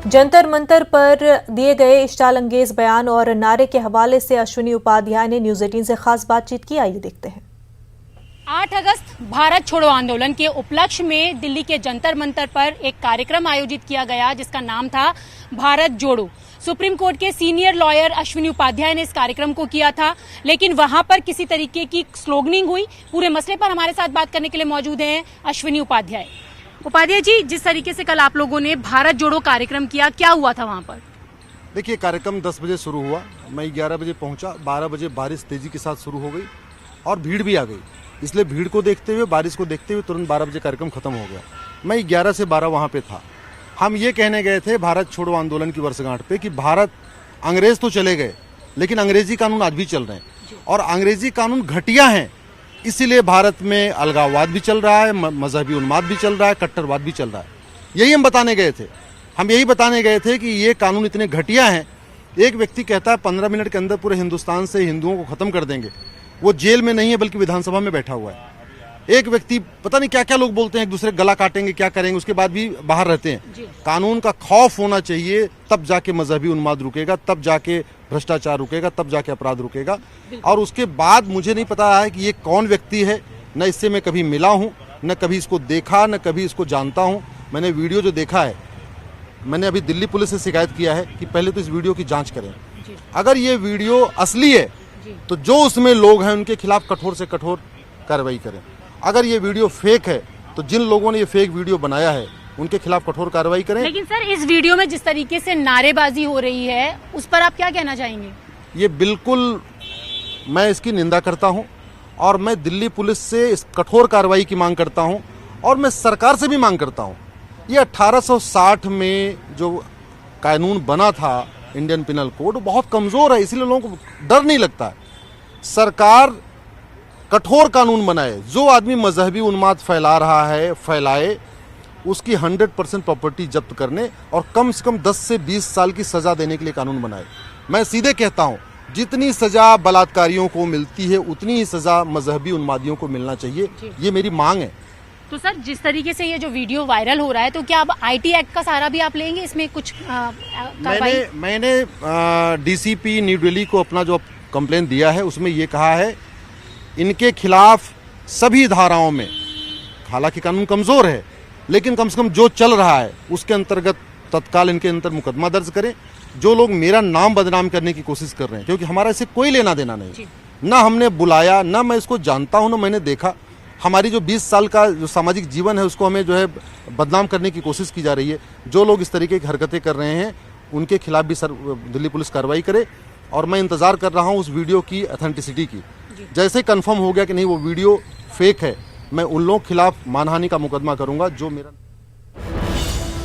जंतर मंतर पर दिए गए इश्तालंगेज बयान और नारे के हवाले से अश्विनी उपाध्याय ने न्यूज़ 18 से खास बातचीत की। आइए देखते हैं। 8 अगस्त भारत छोड़ो आंदोलन के उपलक्ष्य में दिल्ली के जंतर मंतर पर एक कार्यक्रम आयोजित किया गया जिसका नाम था भारत जोड़ो। सुप्रीम कोर्ट के सीनियर लॉयर अश्विनी उपाध्याय ने इस कार्यक्रम को किया था, लेकिन वहां पर किसी तरीके की स्लोगनिंग हुई। पूरे मसले पर हमारे साथ बात करने के लिए मौजूद हैं अश्विनी उपाध्याय। उपाध्याय जी, जिस तरीके से कल आप लोगों ने भारत जोड़ो कार्यक्रम किया, क्या हुआ था वहां पर? देखिए, कार्यक्रम 10 बजे शुरू हुआ, मैं 11 बजे पहुंचा। 12 बजे बारिश तेजी के साथ शुरू हो गई और भीड़ भी आ गई, इसलिए भीड़ को देखते हुए, बारिश को देखते हुए तुरंत 12 बजे कार्यक्रम खत्म हो गया। मैं 11 से 12 वहां पे था। हम ये कहने गए थे भारत छोड़ो आंदोलन की वर्षगांठ पे कि भारत, अंग्रेज तो चले गए लेकिन अंग्रेजी कानून आज भी चल रहे हैं और अंग्रेजी कानून घटिया हैं, इसीलिए भारत में अलगाववाद भी चल रहा है, मजहबी उन्माद भी चल रहा है, कट्टरवाद भी चल रहा है। यही हम बताने गए थे। हम यही बताने गए थे कि ये कानून इतने घटिया हैं। एक व्यक्ति कहता है 15 मिनट के अंदर पूरे हिंदुस्तान से हिंदुओं को खत्म कर देंगे। वो जेल में नहीं है बल्कि विधानसभा में बैठा हुआ है। एक व्यक्ति, पता नहीं क्या क्या लोग बोलते हैं, एक दूसरे गला काटेंगे, क्या करेंगे, उसके बाद भी बाहर रहते हैं। कानून का खौफ होना चाहिए, तब जाके मजहबी उन्माद रुकेगा, तब जाके भ्रष्टाचार रुकेगा, तब जाके अपराध रुकेगा। और उसके बाद मुझे नहीं पता है कि ये कौन व्यक्ति है, न इससे मैं कभी मिला हूं, न कभी इसको देखा, न कभी इसको जानता हूं। मैंने वीडियो जो देखा है, मैंने अभी दिल्ली पुलिस से शिकायत किया है कि पहले तो इस वीडियो की जांच करें। अगर ये वीडियो असली है तो जो उसमें लोग हैं उनके खिलाफ कठोर से कठोर कार्रवाई करें। अगर ये वीडियो फेक है तो जिन लोगों ने ये फेक वीडियो बनाया है उनके खिलाफ कठोर कार्रवाई करें। लेकिन सर, इस वीडियो में जिस तरीके से नारेबाजी हो रही है उस पर आप क्या कहना चाहेंगे? ये बिल्कुल, मैं इसकी निंदा करता हूं और मैं दिल्ली पुलिस से इस कठोर कार्रवाई की मांग करता हूं और मैं सरकार से भी मांग करता हूं। ये 1860 में जो कानून बना था, इंडियन पिनल कोड, बहुत कमजोर है, इसलिए लोगों को डर नहीं लगता है। सरकार कठोर कानून बनाए। जो आदमी मजहबी उन्माद फैला रहा है, फैलाए, उसकी 100% प्रॉपर्टी जब्त करने और कम से कम 10 से 20 साल की सजा देने के लिए कानून बनाए। मैं सीधे कहता हूं, जितनी सजा बलात्कारियों को मिलती है उतनी ही सजा मजहबी उन्मादियों को मिलना चाहिए। ये मेरी मांग है। तो सर, जिस तरीके से ये जो वीडियो वायरल हो रहा है, तो क्या अब IT एक्ट का सहारा भी आप लेंगे इसमें कुछ कार्रवाई? मैंने DCP न्यू दिल्ली को अपना जो कंप्लेन दिया है उसमें ये कहा है, इनके खिलाफ सभी धाराओं में, हालांकि कानून कमजोर है लेकिन कम से कम जो चल रहा है उसके अंतर्गत तत्काल इनके अंदर मुकदमा दर्ज करें। जो लोग मेरा नाम बदनाम करने की कोशिश कर रहे हैं, क्योंकि हमारा इससे कोई लेना देना नहीं, ना हमने बुलाया, ना मैं इसको जानता हूं, ना मैंने देखा। हमारी जो 20 साल का जो सामाजिक जीवन है उसको हमें जो है बदनाम करने की कोशिश की जा रही है। जो लोग इस तरीके की हरकतें कर रहे हैं उनके खिलाफ भी दिल्ली पुलिस कार्रवाई करे और मैं इंतजार कर रहा हूं उस वीडियो की ऑथेंटिसिटी की। जैसे कंफर्म हो गया कि नहीं वो वीडियो फेक है, मैं उन लोगों के खिलाफ मानहानि का मुकदमा करूंगा जो मेरा